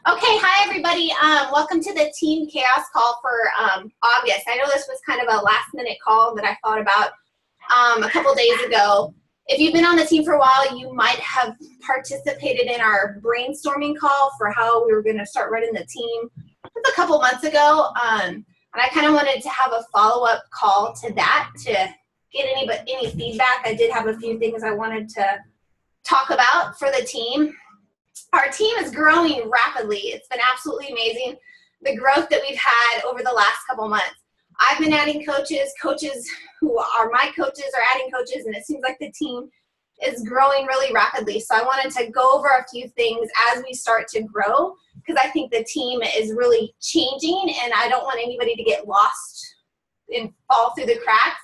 Okay, hi everybody. Welcome to the Team Chaos call for August. I know this was kind of a last minute call that I thought about a couple days ago. If you've been on the team for a while, you might have participated in our brainstorming call for how we were going to start running the team. It was a couple months ago, and I kind of wanted to have a follow-up call to that to get any feedback. I did have a few things I wanted to talk about for the team. Our team is growing rapidly. It's been absolutely amazing, the growth that we've had over the last couple months. I've been adding coaches who are my coaches are adding coaches, and it seems like the team is growing really rapidly. So I wanted to go over a few things as we start to grow, because I think the team is really changing, and I don't want anybody to get lost and fall through the cracks.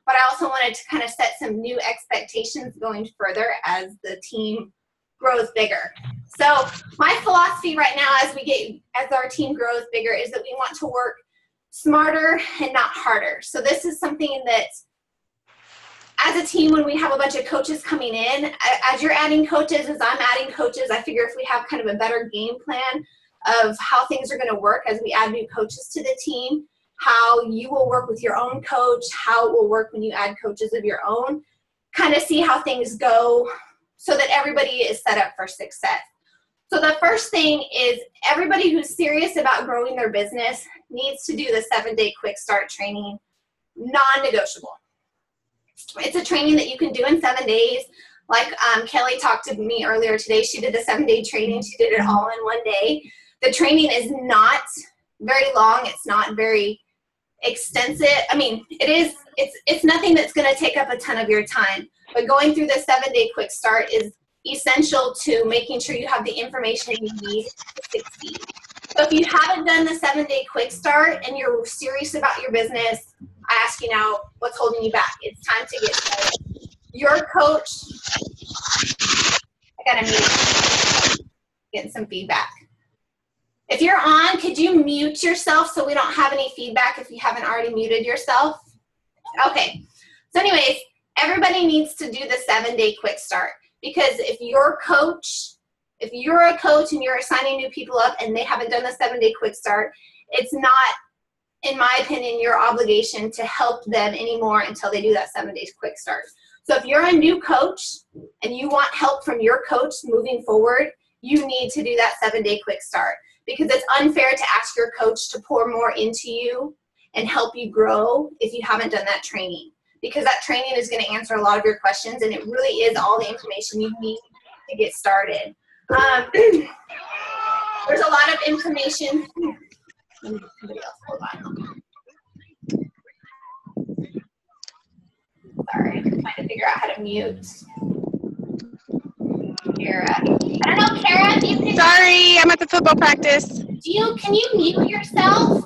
But I also wanted to kind of set some new expectations going further as the team grows bigger. So my philosophy right now as our team grows bigger is that we want to work smarter and not harder. So this is something that as a team, when we have a bunch of coaches coming in, as you're adding coaches, as I'm adding coaches, I figure if we have kind of a better game plan of how things are going to work as we add new coaches to the team, how you will work with your own coach, how it will work when you add coaches of your own, kind of see how things go so that everybody is set up for success. So the first thing is everybody who's serious about growing their business needs to do the 7-day quick start training, non-negotiable. It's a training that you can do in 7 days. Like Kelly talked to me earlier today, she did the 7-day training. She did it all in one day. The training is not very long. It's not very extensive. I mean, it's nothing that's going to take up a ton of your time. But going through the 7-day quick start is essential to making sure you have the information you need to succeed. So if you haven't done the 7-day quick start and you're serious about your business, I ask you now, what's holding you back? It's time to get started. Your coach, I got to mute, getting some feedback. If you're on, could you mute yourself so we don't have any feedback if you haven't already muted yourself? Okay. So anyways, everybody needs to do the 7-day quick start, because if you're a coach and you're assigning new people up and they haven't done the 7-day quick start, it's not, in my opinion, your obligation to help them anymore until they do that 7-day quick start. So if you're a new coach and you want help from your coach moving forward, you need to do that 7-day quick start, because it's unfair to ask your coach to pour more into you and help you grow if you haven't done that training, because that training is going to answer a lot of your questions, and it really is all the information you need to get started. There's a lot of information. Somebody else, hold on. Sorry, I'm trying to figure out how to mute. Kara. I don't know, Kara, if you can. Sorry, I'm at the football practice. Can you mute yourself?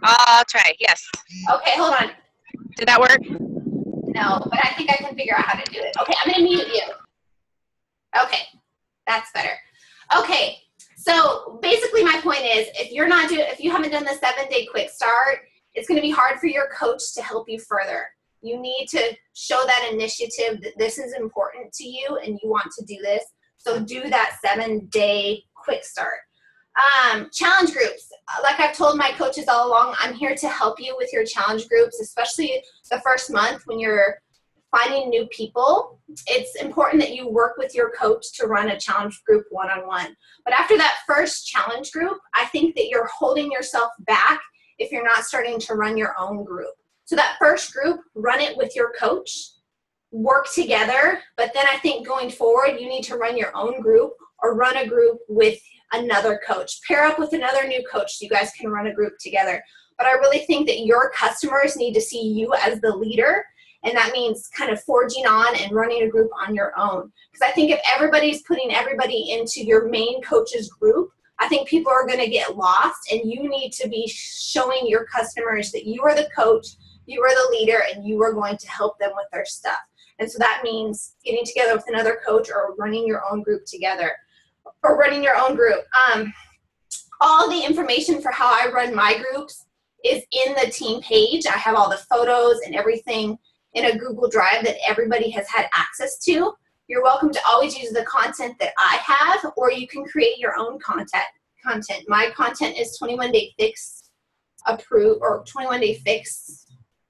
I'll try, yes. Okay, hold on. Did that work? No, but I think I can figure out how to do it. Okay, I'm going to mute you. Okay, that's better. Okay, so basically my point is, if you haven't done the 7-day quick start, it's going to be hard for your coach to help you further. You need to show that initiative that this is important to you and you want to do this. So do that 7-day quick start. Challenge groups. Like I've told my coaches all along, I'm here to help you with your challenge groups, especially the first month when you're finding new people. It's important that you work with your coach to run a challenge group one-on-one. But after that first challenge group, I think that you're holding yourself back if you're not starting to run your own group. So that first group, run it with your coach, work together. But then I think going forward, you need to run your own group or run a group with another coach. Pair up with another new coach so you guys can run a group together. But I really think that your customers need to see you as the leader, and that means kind of forging on and running a group on your own. Because I think if everybody's putting everybody into your main coach's group, I think people are going to get lost, and you need to be showing your customers that you are the coach, you are the leader, and you are going to help them with their stuff. And so that means getting together with another coach or running your own group together. Or running your own group. All the information for how I run my groups is in the team page. I have all the photos and everything in a Google Drive that everybody has had access to. You're welcome to always use the content that I have, or you can create your own content. content. My content is 21 Day Fix approved or 21 Day Fix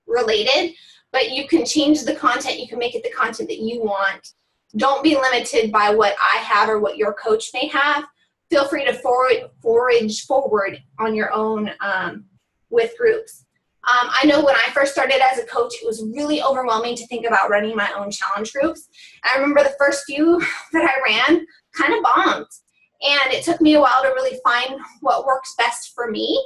related, but you can change the content. You can make it the content that you want. Don't be limited by what I have or what your coach may have. Feel free to forage forward on your own with groups. I know when I first started as a coach, it was really overwhelming to think about running my own challenge groups. I remember the first few that I ran kind of bombed. And it took me a while to really find what works best for me.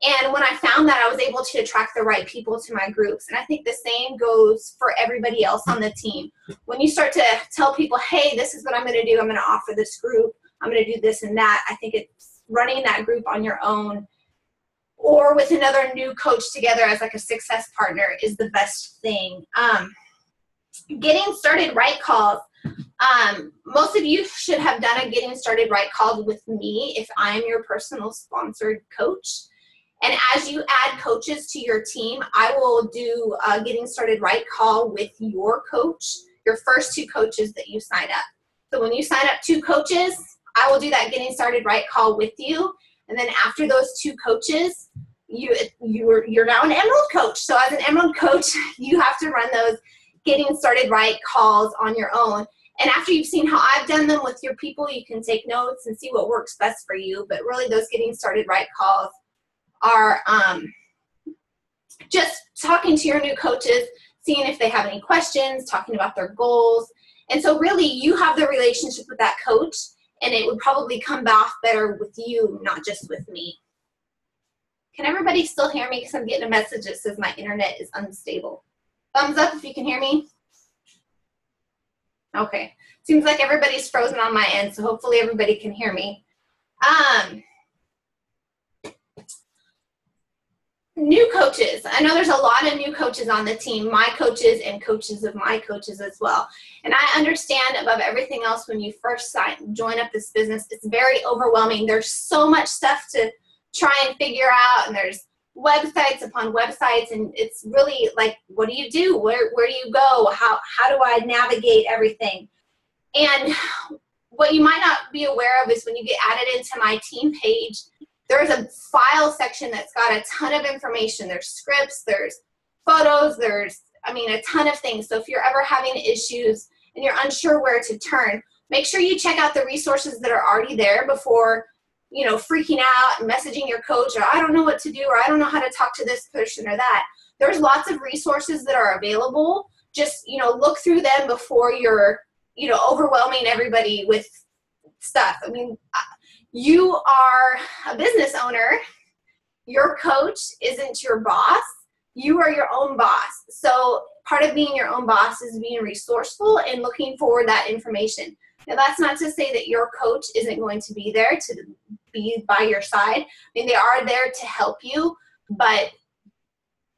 And when I found that, I was able to attract the right people to my groups. And I think the same goes for everybody else on the team. When you start to tell people, hey, this is what I'm going to do. I'm going to offer this group. I'm going to do this and that. I think it's running that group on your own or with another new coach together as like a success partner is the best thing. Getting started right calls. Most of you should have done a getting started right call with me if I'm your personal sponsored coach. And as you add coaches to your team, I will do a getting started right call with your coach, your first 2 coaches that you sign up. So when you sign up 2 coaches, I will do that getting started right call with you. And then after those 2 coaches, you're now an Emerald coach. So as an Emerald coach, you have to run those getting started right calls on your own. And after you've seen how I've done them with your people, you can take notes and see what works best for you. But really those getting started right calls are just talking to your new coaches, seeing if they have any questions, talking about their goals. And so really you have the relationship with that coach, and it would probably come off better with you, not just with me. Can everybody still hear me? Because I'm getting a message that says my internet is unstable. Thumbs up if you can hear me. Okay. Seems like everybody's frozen on my end, so hopefully everybody can hear me. New coaches. I know there's a lot of new coaches on the team, my coaches and coaches of my coaches as well. And I understand above everything else when you first join up this business, it's very overwhelming. There's so much stuff to try and figure out, and there's websites upon websites, and it's really like, what do you do? Where do you go? How do I navigate everything? And what you might not be aware of is when you get added into my team page, there's a file section that's got a ton of information. There's scripts, there's photos, there's, a ton of things. So if you're ever having issues and you're unsure where to turn, make sure you check out the resources that are already there before, freaking out and messaging your coach, or I don't know what to do, or I don't know how to talk to this person or that. There's lots of resources that are available. Just, look through them before you're, overwhelming everybody with stuff. You are a business owner. Your coach isn't your boss. You are your own boss. So part of being your own boss is being resourceful and looking for that information. Now, that's not to say that your coach isn't going to be there to be by your side. They are there to help you, but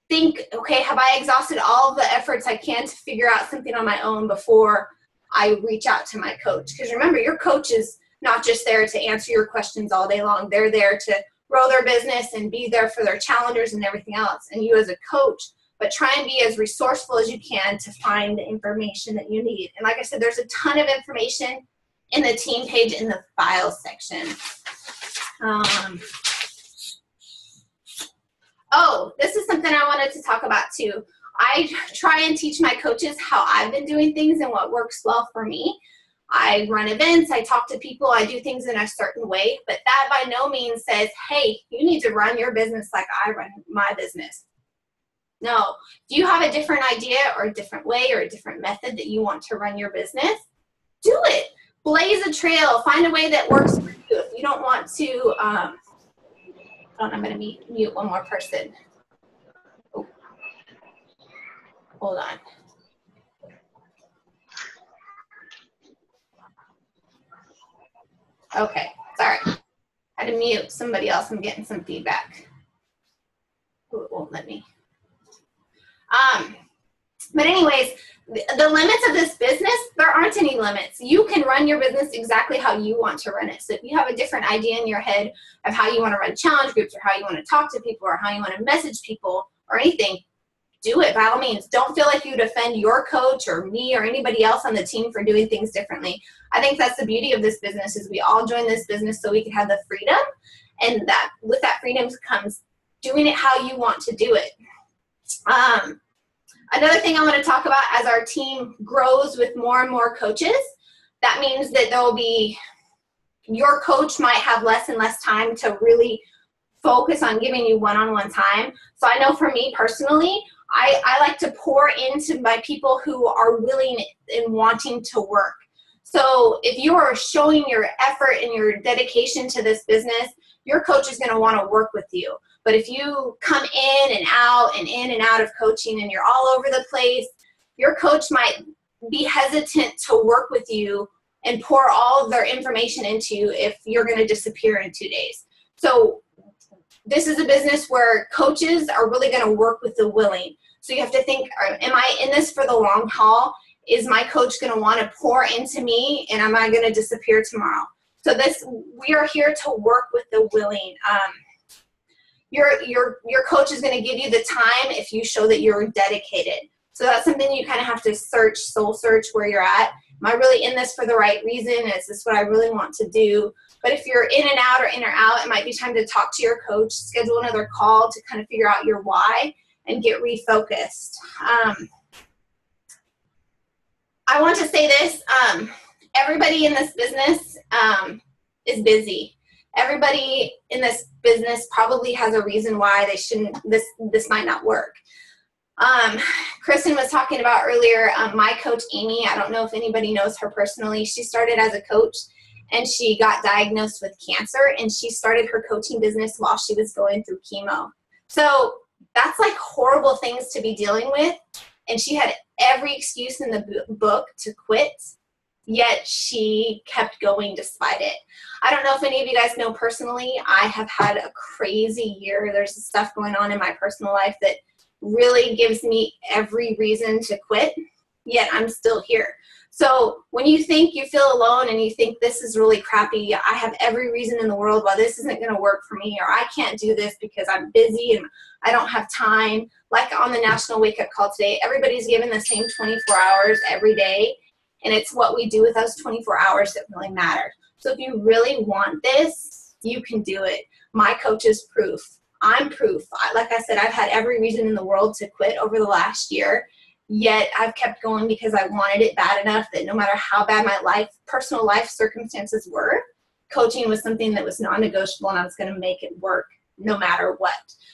think, okay, have I exhausted all of the efforts I can to figure out something on my own before I reach out to my coach? Because remember, your coach is not just there to answer your questions all day long. They're there to grow their business and be there for their challengers and everything else. And you as a coach, but try and be as resourceful as you can to find the information that you need. And like I said, there's a ton of information in the team page in the files section. This is something I wanted to talk about too. I try and teach my coaches how I've been doing things and what works well for me. I run events, I talk to people, I do things in a certain way, but that by no means says, hey, you need to run your business like I run my business. No. Do you have a different idea or a different way or a different method that you want to run your business? Do it. Blaze a trail. Find a way that works for you. If you don't want to, I'm going to mute one more person. Oh. Hold on. Okay, sorry. I had to mute somebody else. I'm getting some feedback. Oh, it won't let me. But anyways, the limits of this business, there aren't any limits. You can run your business exactly how you want to run it. So if you have a different idea in your head of how you want to run challenge groups or how you want to talk to people or how you want to message people or anything, do it by all means. Don't feel like you defend your coach or me or anybody else on the team for doing things differently. I think that's the beauty of this business is we all join this business so we can have the freedom And that with that freedom comes doing it how you want to do it. Another thing I want to talk about, as our team grows with more and more coaches, that means that there will be, your coach might have less and less time to really focus on giving you one-on-one time. So I know for me personally, I like to pour into my people who are willing and wanting to work. So if you are showing your effort and your dedication to this business, your coach is going to want to work with you. But if you come in and out of coaching and you're all over the place, your coach might be hesitant to work with you and pour all of their information into you if you're going to disappear in 2 days. So this is a business where coaches are really going to work with the willing. So you have to think, am I in this for the long haul? Is my coach going to want to pour into me, and am I going to disappear tomorrow? So we are here to work with the willing. Your coach is going to give you the time if you show that you're dedicated. So that's something you kind of have to soul search where you're at. Am I really in this for the right reason? Is this what I really want to do? But if you're in and out, it might be time to talk to your coach, schedule another call to kind of figure out your why and get refocused. I want to say this, everybody in this business is busy. Everybody in this business probably has a reason why they shouldn't, this might not work. Kristen was talking about earlier, my coach, Amy, I don't know if anybody knows her personally. She started as a coach and she got diagnosed with cancer, and she started her coaching business while she was going through chemo. So that's like horrible things to be dealing with. And she had every excuse in the book to quit, yet she kept going despite it. I don't know if any of you guys know personally, I have had a crazy year. There's stuff going on in my personal life that really gives me every reason to quit, yet I'm still here. So when you think you feel alone and you think this is really crappy, I have every reason in the world why this isn't going to work for me, or I can't do this because I'm busy and I don't have time. Like on the National Wake Up Call today, everybody's given the same 24 hours every day, and it's what we do with those 24 hours that really matter. So if you really want this, you can do it. My coach is proof. I'm proof. Like I said, I've had every reason in the world to quit over the last year, yet I've kept going because I wanted it bad enough that no matter how bad my personal life circumstances were, coaching was something that was non-negotiable, and I was going to make it work no matter what.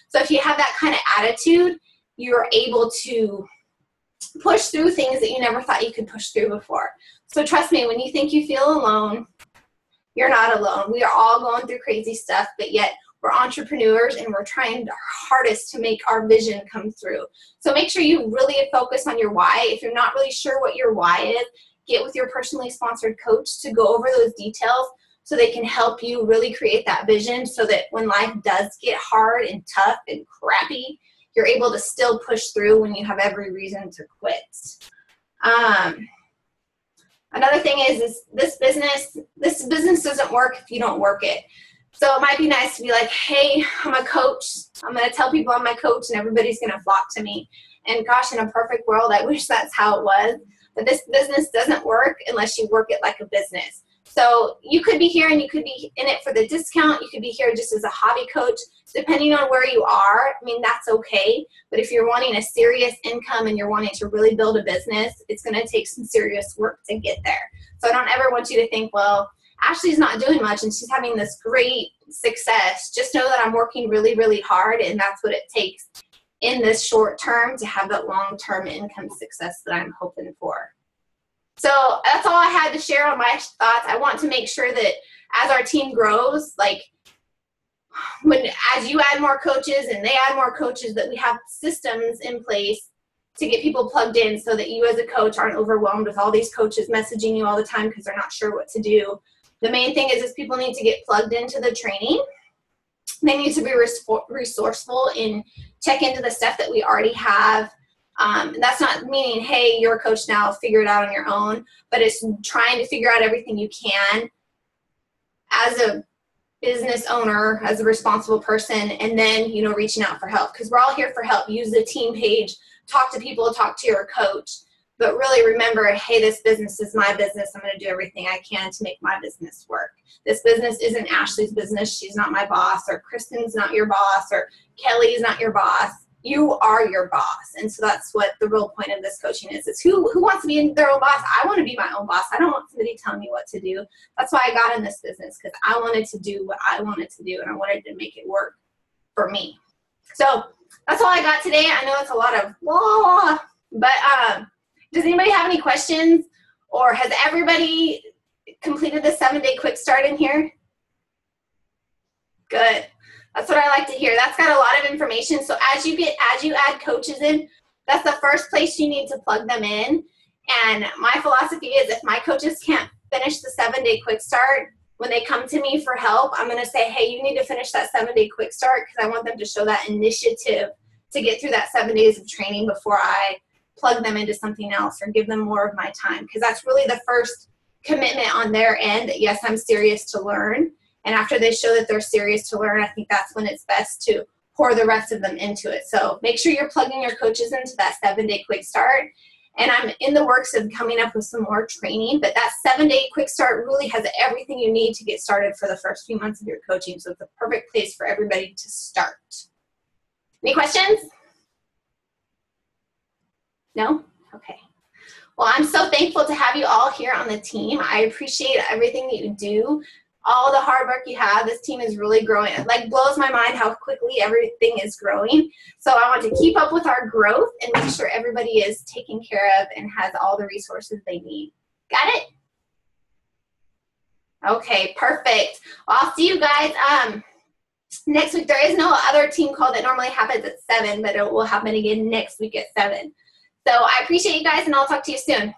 So if you have that kind of attitude, you're able to push through things that you never thought you could push through before. So trust me, when you think you feel alone, you're not alone. We are all going through crazy stuff, but yet we're entrepreneurs and we're trying our hardest to make our vision come through. So make sure you really focus on your why. If you're not really sure what your why is, get with your personally sponsored coach to go over those details so they can help you really create that vision, so that when life does get hard and tough and crappy, you're able to still push through when you have every reason to quit. Another thing is this business doesn't work if you don't work it. So it might be nice to be like, hey, I'm a coach. I'm going to tell people I'm my coach and everybody's going to flock to me. And gosh, in a perfect world, I wish that's how it was. But this business doesn't work unless you work it like a business. So you could be here and you could be in it for the discount. You could be here just as a hobby coach. Depending on where you are, I mean, that's okay. But if you're wanting a serious income and you're wanting to really build a business, it's going to take some serious work to get there. So I don't ever want you to think, well, Ashley's not doing much and she's having this great success. Just know that I'm working really, really hard, and that's what it takes in this short term to have that long-term income success that I'm hoping for. So that's all I had to share on my thoughts. I want to make sure that as our team grows, like as you add more coaches and they add more coaches, that we have systems in place to get people plugged in so that you as a coach aren't overwhelmed with all these coaches messaging you all the time because they're not sure what to do. The main thing is people need to get plugged into the training. They need to be resourceful and check into the stuff that we already have. That's not meaning, hey, you're a coach now, figure it out on your own, but it's trying to figure out everything you can as a business owner, as a responsible person, and then, reaching out for help, because we're all here for help. Use the team page, talk to people, talk to your coach. but really remember, hey, this business is my business. I'm going to do everything I can to make my business work. This business isn't Ashley's business. She's not my boss, or Kristen's not your boss, or Kelly's not your boss. You are your boss. And so that's what the real point of this coaching is. It's who wants to be their own boss? I want to be my own boss. I don't want somebody telling me what to do. That's why I got in this business, because I wanted to do what I wanted to do, and I wanted to make it work for me. So that's all I got today. I know it's a lot of blah, but does anybody have any questions, or has everybody completed the 7-day quick start in here? Good. That's what I like to hear. That's got a lot of information. So as you add coaches in, that's the first place you need to plug them in. And my philosophy is, if my coaches can't finish the 7-day quick start, when they come to me for help, I'm going to say, hey, you need to finish that 7-day quick start, because I want them to show that initiative to get through that 7 days of training before I plug them into something else or give them more of my time. Because that's really the first commitment on their end that, yes, I'm serious to learn. And after they show that they're serious to learn, I think that's when it's best to pour the rest of them into it. So make sure you're plugging your coaches into that 7-day quick start. And I'm in the works of coming up with some more training, but that 7-day quick start really has everything you need to get started for the first few months of your coaching. So it's a perfect place for everybody to start. Any questions? No? Okay. Well, I'm so thankful to have you all here on the team. I appreciate everything that you do, all the hard work you have. This team is really growing. It blows my mind how quickly everything is growing. So I want to keep up with our growth and make sure everybody is taken care of and has all the resources they need. Got it? Okay, perfect. Well, I'll see you guys next week. There is no other team call that normally happens at 7, but it will happen again next week at 7. So I appreciate you guys, and I'll talk to you soon.